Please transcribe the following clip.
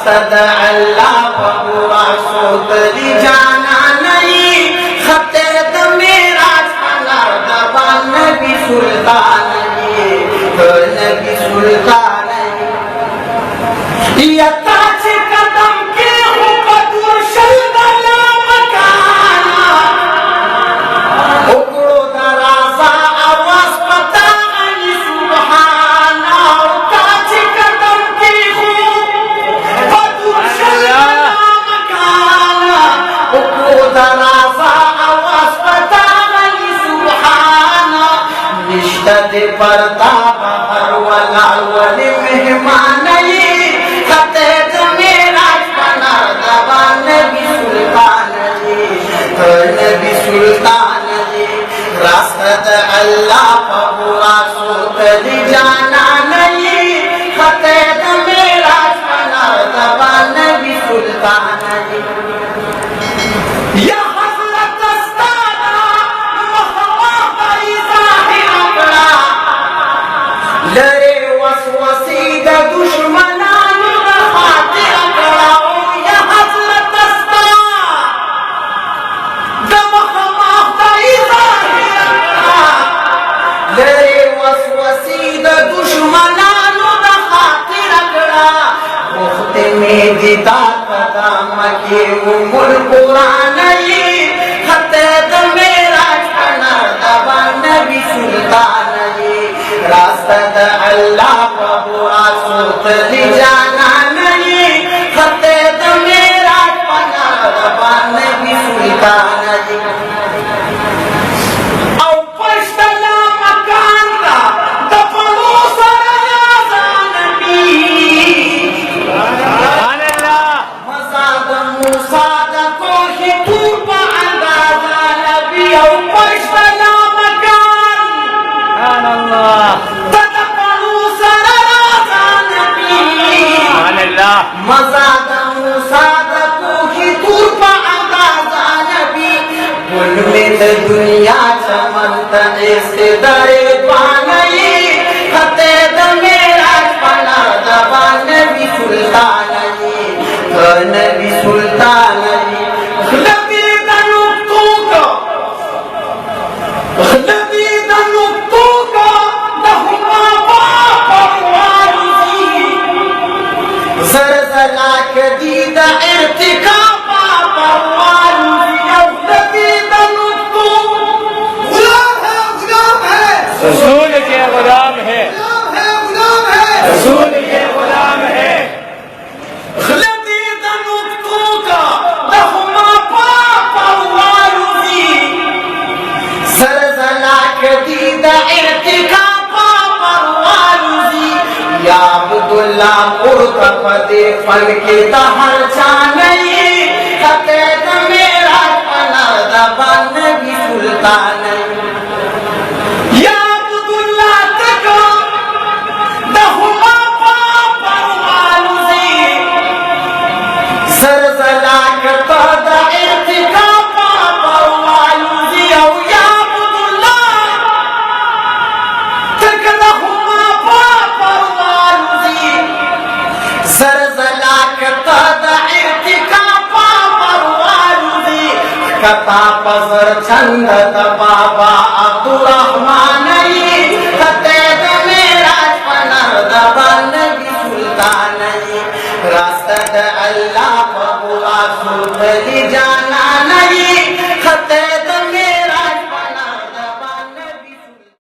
रास्ता अल्लाह पबुआ सोतली जाना नहीं खते मेरा छाला दबा नबी सुल्तान नबी सुल्तान यताच कदम के हुकदुर शलदला मकाना उकड़ो दराजा आवाज पता गई सुबहाना ताच कदम के हुकदुर शलदला मकाना उकड़ो दराजा आवाज पता गई सुबहाना निश्तद पर्दा बहर वाला वली मेहमान नबी सुल्तान जी रास्ता अल्लाह पबुआ सोतली जाना नहीं खते मेरा छना दबा नबी सुल्तान जी या हजरत अस्ताना महवा बई जाहिर अपना लरे वसवसी द दुश्मना खातिर अपना या हजरत दीदा कदम के उमुल कुरान खते मेरा छना दबा नबी सुल्तान रास्ता अल्लाह पबुआ सोतली जाना नहीं खते मेरा छना दबा नबी सुल्तान दुनिया चमन से दरे पानी खते मेरा पना दबा नबी सुल्तान नबी सुल्तान नबी दनुक्तू को दहुमा बापवारी ज़लज़ला के दीदा इर्तिका रसूल के गुलाम है रसूल के गुलाम है या अब्दुल्ला मुर्तफदे फल के तहर चानई खते मेरा पना दबा नबी सुल्तान कता पसर चंद बाबा अब्दुर्रहमान खते मेरा छना दबा नबी सुल्तान रास्ता अल्लाह पबुआ सोतली जाना नहीं